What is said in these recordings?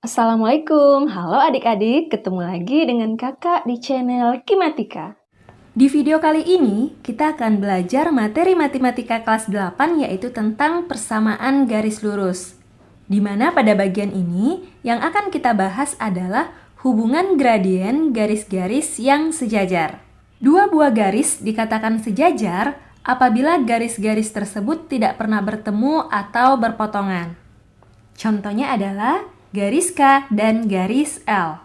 Assalamualaikum, halo adik-adik, ketemu lagi dengan kakak di channel Kimatika. Di video kali ini, kita akan belajar materi matematika kelas 8 yaitu tentang persamaan garis lurus. Di mana pada bagian ini, yang akan kita bahas adalah hubungan gradien garis-garis yang sejajar. Dua buah garis dikatakan sejajar apabila garis-garis tersebut tidak pernah bertemu atau berpotongan. Contohnya adalah garis K dan garis L.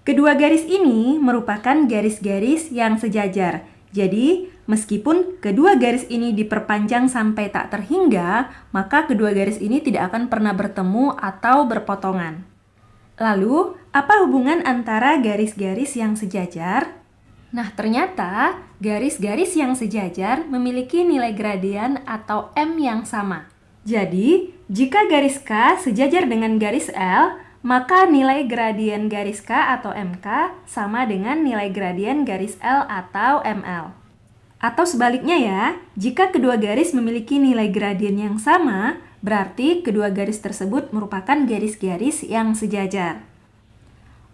Kedua garis ini merupakan garis-garis yang sejajar. Jadi, meskipun kedua garis ini diperpanjang sampai tak terhingga, maka kedua garis ini tidak akan pernah bertemu atau berpotongan. Lalu, apa hubungan antara garis-garis yang sejajar? Nah, ternyata garis-garis yang sejajar memiliki nilai gradien atau M yang sama. Jadi, jika garis K sejajar dengan garis L, maka nilai gradien garis K atau MK sama dengan nilai gradien garis L atau ML. Atau sebaliknya ya, jika kedua garis memiliki nilai gradien yang sama, berarti kedua garis tersebut merupakan garis-garis yang sejajar.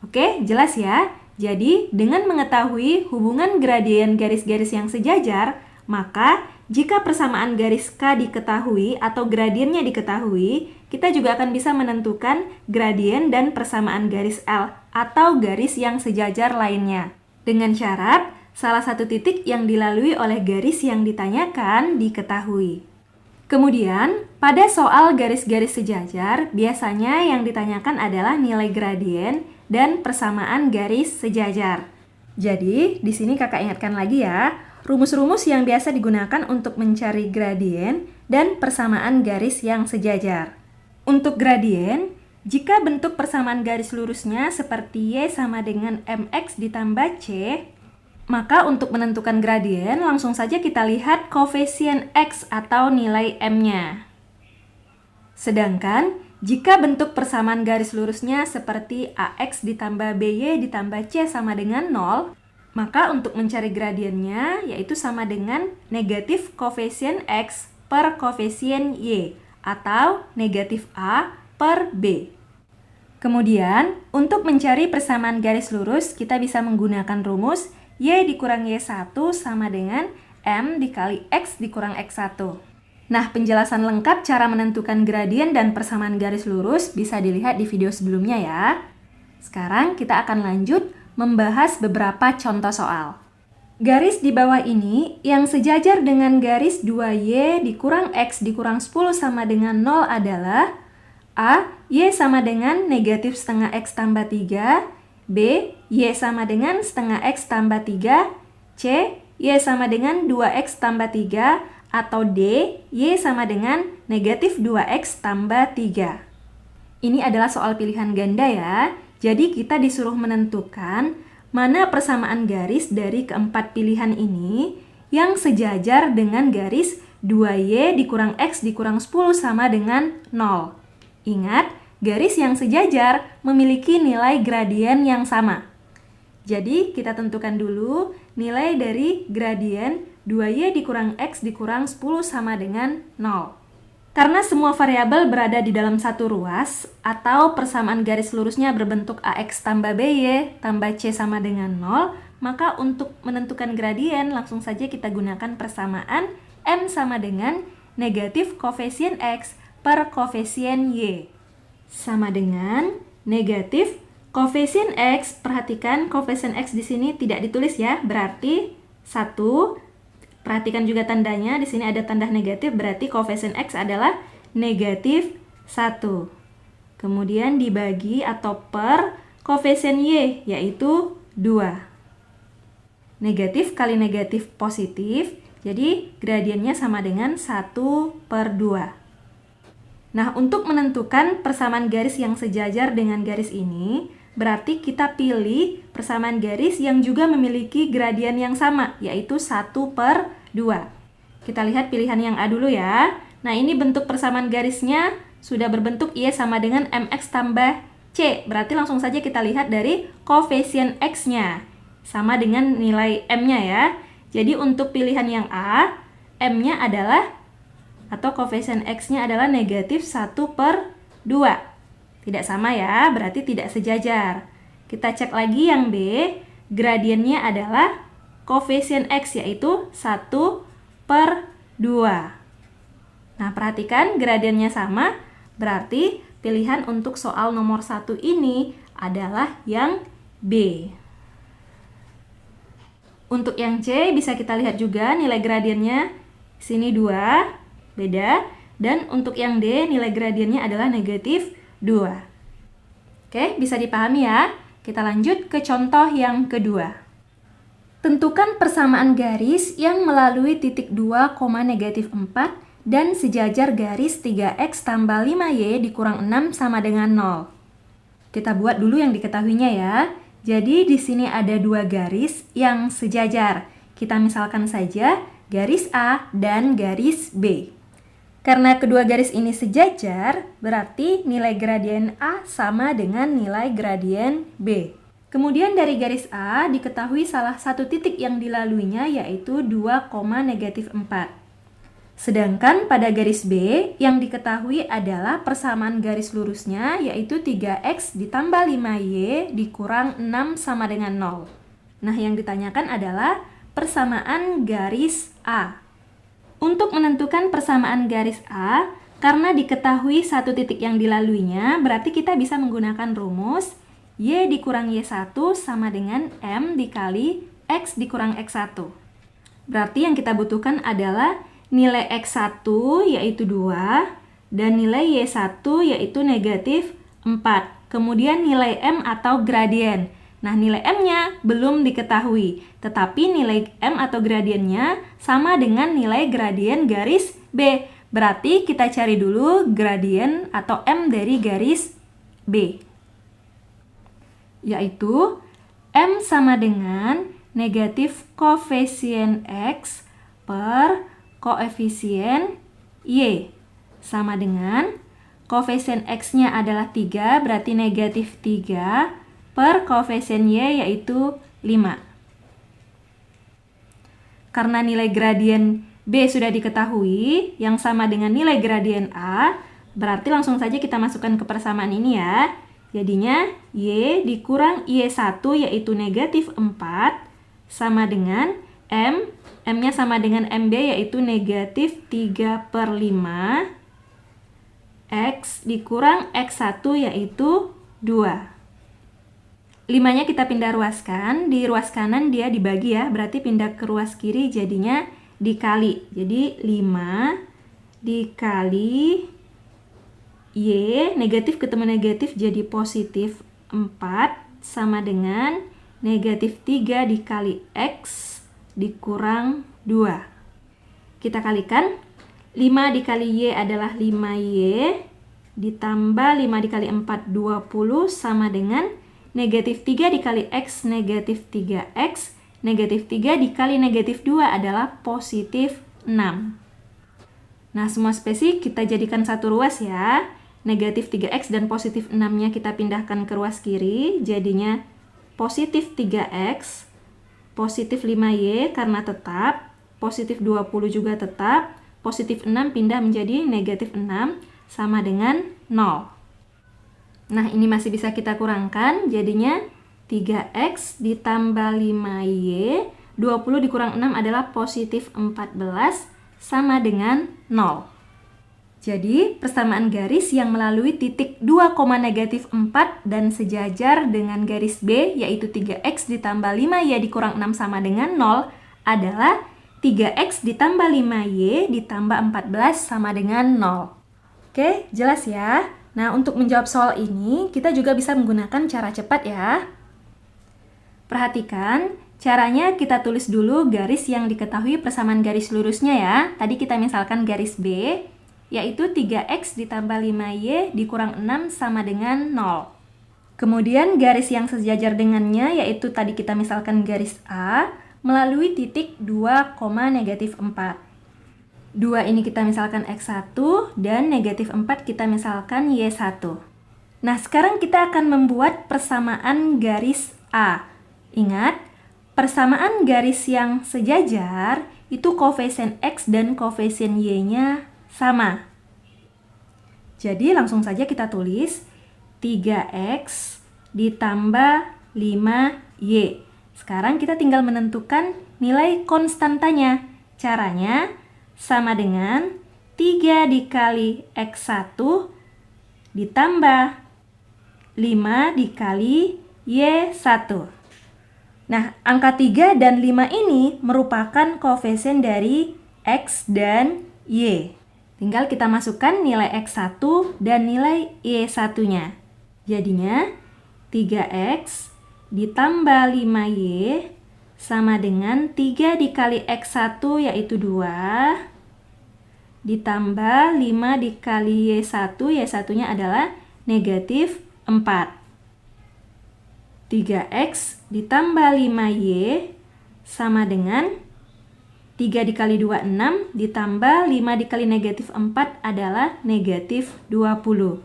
Oke, jelas ya? Jadi, dengan mengetahui hubungan gradien garis-garis yang sejajar, maka jika persamaan garis K diketahui atau gradiennya diketahui, kita juga akan bisa menentukan gradien dan persamaan garis L atau garis yang sejajar lainnya. Dengan syarat, salah satu titik yang dilalui oleh garis yang ditanyakan diketahui. Kemudian, pada soal garis-garis sejajar, biasanya yang ditanyakan adalah nilai gradien dan persamaan garis sejajar. Jadi, di sini kakak ingatkan lagi ya, rumus-rumus yang biasa digunakan untuk mencari gradien dan persamaan garis yang sejajar. Untuk gradien, jika bentuk persamaan garis lurusnya seperti Y sama dengan MX ditambah C, maka untuk menentukan gradien langsung saja kita lihat koefisien X atau nilai M-nya. Sedangkan, jika bentuk persamaan garis lurusnya seperti AX ditambah BY ditambah C sama dengan 0, maka untuk mencari gradiennya yaitu sama dengan negatif koefisien X per koefisien Y atau negatif A per B. Kemudian, untuk mencari persamaan garis lurus, kita bisa menggunakan rumus Y dikurang Y1 sama dengan M dikali X dikurang X1. Nah, penjelasan lengkap cara menentukan gradien dan persamaan garis lurus bisa dilihat di video sebelumnya ya. Sekarang kita akan lanjut membahas beberapa contoh soal. Garis di bawah ini yang sejajar dengan garis 2Y dikurang X dikurang 10 sama dengan 0 adalah A. Y sama dengan negatif setengah X tambah 3, B. Y sama dengan setengah X tambah 3, C. Y sama dengan 2X tambah 3, atau D. Y sama dengan negatif 2X tambah 3. Ini adalah soal pilihan ganda ya. Jadi kita disuruh menentukan mana persamaan garis dari keempat pilihan ini yang sejajar dengan garis 2Y dikurang X dikurang 10 sama dengan 0. Ingat, garis yang sejajar memiliki nilai gradien yang sama. Jadi kita tentukan dulu nilai dari gradien 2Y dikurang X dikurang 10 sama dengan 0. Karena semua variabel berada di dalam satu ruas atau persamaan garis lurusnya berbentuk AX tambah BY tambah C sama dengan 0, maka untuk menentukan gradien langsung saja kita gunakan persamaan M sama dengan negatif koefisien X per koefisien Y. Sama dengan negatif koefisien X, perhatikan koefisien X di sini tidak ditulis ya, berarti 1. Perhatikan juga tandanya, di sini ada tanda negatif, berarti koefisien X adalah negatif 1. Kemudian dibagi atau per koefisien Y, yaitu 2. Negatif kali negatif positif, jadi gradiennya sama dengan 1/2. Nah, untuk menentukan persamaan garis yang sejajar dengan garis ini, berarti kita pilih persamaan garis yang juga memiliki gradien yang sama, yaitu 1/2. Kita lihat pilihan yang A dulu ya. Nah, ini bentuk persamaan garisnya sudah berbentuk Y sama dengan MX tambah C. Berarti langsung saja kita lihat dari koefisien X-nya. Sama dengan nilai M-nya ya. Jadi untuk pilihan yang A, M-nya adalah, atau koefisien X-nya adalah negatif 1/2. Tidak sama ya, berarti tidak sejajar. Kita cek lagi yang B, gradiennya adalah koefisien X yaitu 1/2. Nah, perhatikan gradiennya sama, berarti pilihan untuk soal nomor 1 ini adalah yang B. Untuk yang C bisa kita lihat juga nilai gradiennya sini 2, beda. Dan untuk yang D nilai gradiennya adalah -2. Oke, bisa dipahami ya? Kita lanjut ke contoh yang kedua. Tentukan persamaan garis yang melalui titik 2, -4 dan sejajar garis 3x tambah 5y dikurang 6 sama dengan 0. Kita buat dulu yang diketahuinya ya. Jadi di sini ada 2 garis yang sejajar. Kita misalkan saja garis A dan garis B. Karena kedua garis ini sejajar, berarti nilai gradien A sama dengan nilai gradien B. Kemudian dari garis A diketahui salah satu titik yang dilaluinya yaitu 2, -4. Sedangkan pada garis B yang diketahui adalah persamaan garis lurusnya yaitu 3x ditambah 5y dikurang 6 sama dengan 0. Nah, yang ditanyakan adalah persamaan garis A. Untuk menentukan persamaan garis A, karena diketahui satu titik yang dilaluinya, berarti kita bisa menggunakan rumus Y dikurang Y1 sama dengan M dikali X dikurang X1. Berarti yang kita butuhkan adalah nilai X1 yaitu 2 dan nilai Y1 yaitu -4. Kemudian nilai M atau gradien. Nah, nilai M-nya belum diketahui, tetapi nilai M atau gradiennya sama dengan nilai gradien garis B. Berarti kita cari dulu gradien atau M dari garis B. Yaitu M sama dengan negatif koefisien X per koefisien Y. Sama dengan koefisien X-nya adalah 3, berarti -3 per koefisien Y yaitu 5. Karena nilai gradien B sudah diketahui, yang sama dengan nilai gradien A, berarti langsung saja kita masukkan ke persamaan ini ya. Jadinya Y dikurang Y1 yaitu -4 sama dengan M. M-nya sama dengan MB yaitu -3/5. X dikurang X1 yaitu 2. 5-nya kita pindah ruaskan, di ruas kanan dia dibagi ya, berarti pindah ke ruas kiri jadinya dikali. Jadi 5 dikali Y, negatif ketemu negatif jadi positif 4 sama dengan -3 dikali X dikurang 2. Kita kalikan, 5 dikali Y adalah 5Y, ditambah 5 dikali 4, 20 sama dengan -3 dikali X, -3X, -3 dikali -2 adalah +6. Nah, semua spesi kita jadikan satu ruas ya. -3X dan +6-nya kita pindahkan ke ruas kiri, jadinya +3X, +5Y karena tetap, +20 juga tetap, +6 pindah menjadi -6 sama dengan 0. Nah, ini masih bisa kita kurangkan, jadinya 3X ditambah 5Y, 20 dikurang 6 adalah +14 sama dengan 0. Jadi, persamaan garis yang melalui titik 2, -4 dan sejajar dengan garis B, yaitu 3X ditambah 5Y dikurang 6 sama dengan 0, adalah 3X ditambah 5Y ditambah 14 sama dengan 0. Oke, jelas ya? Nah, untuk menjawab soal ini, kita juga bisa menggunakan cara cepat ya. Perhatikan, caranya kita tulis dulu garis yang diketahui persamaan garis lurusnya ya. Tadi kita misalkan garis B, yaitu 3X ditambah 5Y dikurang 6 sama dengan 0. Kemudian garis yang sejajar dengannya, yaitu tadi kita misalkan garis A, melalui titik 2, -4. 2 ini kita misalkan X1 dan -4 kita misalkan Y1. Nah, sekarang kita akan membuat persamaan garis A. Ingat, persamaan garis yang sejajar itu koefisien X dan koefisien Y-nya sama. Jadi langsung saja kita tulis 3X ditambah 5Y. Sekarang kita tinggal menentukan nilai konstantanya. Caranya sama dengan 3 dikali X1 ditambah 5 dikali Y1. Nah, angka 3 dan 5 ini merupakan koefisien dari X dan Y. Tinggal kita masukkan nilai X1 dan nilai Y1-nya. Jadinya 3X ditambah 5Y sama dengan 3 dikali X1 yaitu 2 ditambah 5 dikali Y1, Y1-nya adalah negatif 4. 3X ditambah 5Y sama dengan 3 dikali 2, 6 ditambah 5 dikali negatif 4 adalah negatif 20.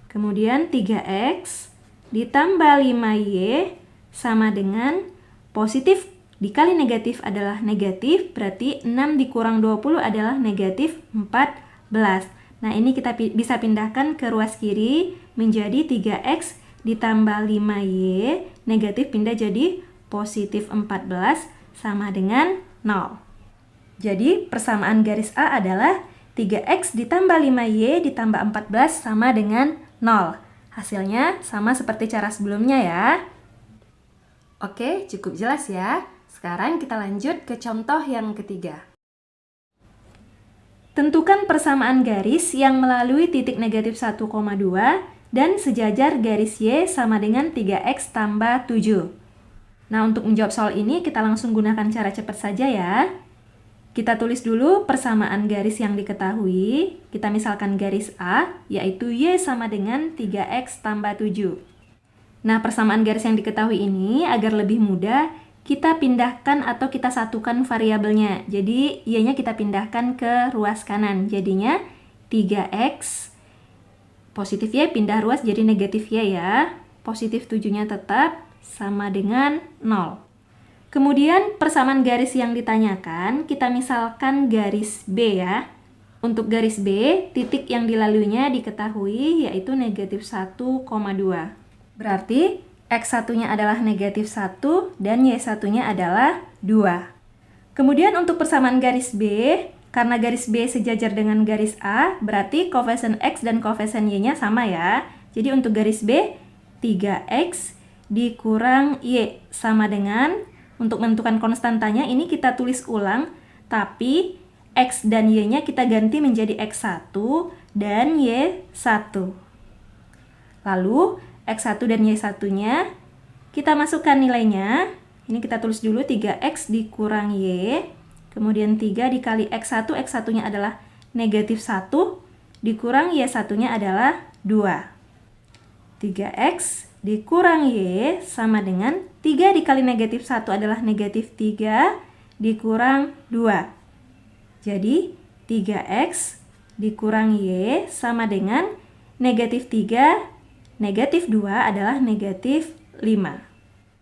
Kemudian 3X ditambah 5Y sama dengan positif dikali negatif adalah negatif, berarti 6 dikurang 20 adalah negatif 14. Nah, ini kita bisa pindahkan ke ruas kiri menjadi 3X ditambah 5Y, negatif pindah jadi positif 14 sama dengan 0. Jadi, persamaan garis A adalah 3X ditambah 5Y ditambah 14 sama dengan 0. Hasilnya sama seperti cara sebelumnya ya. Oke, cukup jelas ya. Sekarang kita lanjut ke contoh yang ketiga. Tentukan persamaan garis yang melalui titik negatif 1,2 dan sejajar garis Y sama dengan 3X tambah 7. Nah, untuk menjawab soal ini kita langsung gunakan cara cepat saja ya. Kita tulis dulu persamaan garis yang diketahui. Kita misalkan garis A, yaitu Y sama dengan 3X tambah 7. Nah, persamaan garis yang diketahui ini agar lebih mudah, kita pindahkan atau kita satukan variabelnya. Jadi, Y-nya kita pindahkan ke ruas kanan. Jadinya 3X, positif Y pindah ruas jadi negatif Y ya. Positif 7-nya tetap sama dengan 0. Kemudian, persamaan garis yang ditanyakan, kita misalkan garis B ya. Untuk garis B, titik yang dilaluinya diketahui yaitu negatif 1,2. Berarti, X1-nya adalah negatif 1 dan Y1-nya adalah 2. Kemudian untuk persamaan garis B, karena garis B sejajar dengan garis A, berarti koefisien X dan koefisien Y-nya sama ya. Jadi untuk garis B, 3X dikurang Y sama dengan, untuk menentukan konstantanya ini kita tulis ulang, tapi X dan Y-nya kita ganti menjadi X1 dan Y1. Lalu, X1 dan Y1-nya kita masukkan nilainya. Ini kita tulis dulu 3X dikurang Y. Kemudian 3 dikali X1, X1-nya adalah negatif 1. Dikurang Y1-nya adalah 2. 3X dikurang Y sama dengan 3 dikali negatif 1 adalah negatif 3. Dikurang 2. Jadi 3X dikurang Y sama dengan negatif 3. Negatif 2 adalah negatif 5.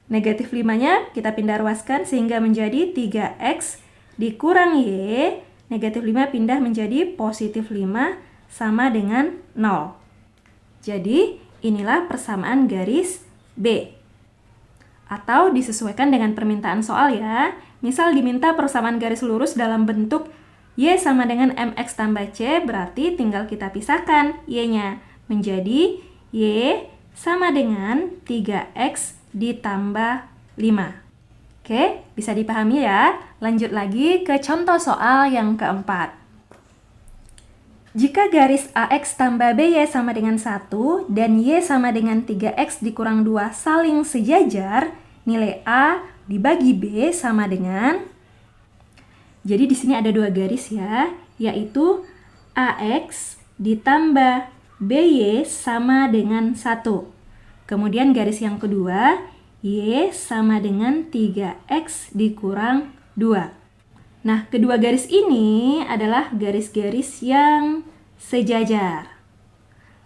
Negatif 5-nya kita pindah ruaskan sehingga menjadi 3X dikurang Y. Negatif 5 pindah menjadi positif 5 sama dengan 0. Jadi, inilah persamaan garis B. Atau disesuaikan dengan permintaan soal ya. Misal diminta persamaan garis lurus dalam bentuk Y sama dengan MX tambah C, berarti tinggal kita pisahkan Y-nya menjadi Y sama dengan 3X ditambah 5. Oke, bisa dipahami ya? Lanjut lagi ke contoh soal yang keempat. Jika garis AX tambah BY sama dengan 1 dan Y sama dengan 3X dikurang 2 saling sejajar, nilai A dibagi B sama dengan... Jadi di sini ada dua garis ya, yaitu AX ditambah BY sama dengan 1. Kemudian garis yang kedua, Y sama dengan 3X dikurang 2. Nah, kedua garis ini adalah garis-garis yang sejajar.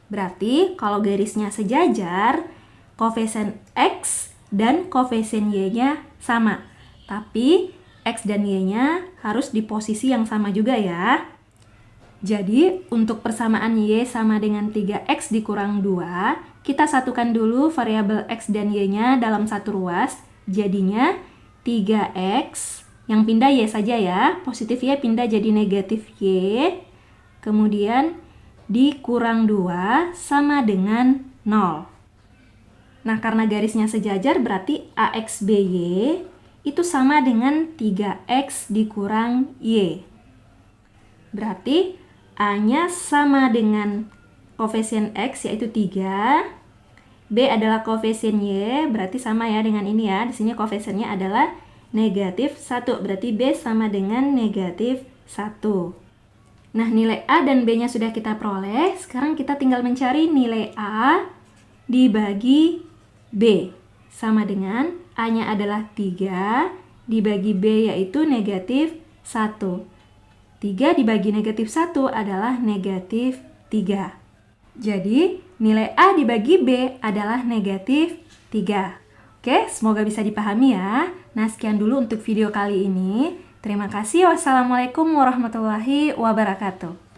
Berarti kalau garisnya sejajar, koefisien X dan koefisien Y-nya sama. Tapi X dan Y-nya harus di posisi yang sama juga ya. Jadi, untuk persamaan Y sama dengan 3X dikurang 2, kita satukan dulu variabel X dan Y-nya dalam satu ruas. Jadinya 3X, yang pindah Y saja ya, positif Y pindah jadi negatif Y. Kemudian dikurang 2 sama dengan 0. Nah, karena garisnya sejajar berarti AX BY itu sama dengan 3X dikurang Y. Berarti A-nya sama dengan koefisien X yaitu 3. B adalah koefisien Y, berarti sama ya dengan ini ya. Di sini koefisiennya adalah negatif 1, berarti B sama dengan negatif 1. Nah, nilai A dan B-nya sudah kita peroleh. Sekarang kita tinggal mencari nilai A dibagi B. Sama dengan A-nya adalah 3, dibagi B yaitu negatif 1. 3 dibagi negatif 1 adalah negatif 3. Jadi, nilai A dibagi B adalah negatif 3. Oke, semoga bisa dipahami ya. Nah, sekian dulu untuk video kali ini. Terima kasih. Wassalamualaikum warahmatullahi wabarakatuh.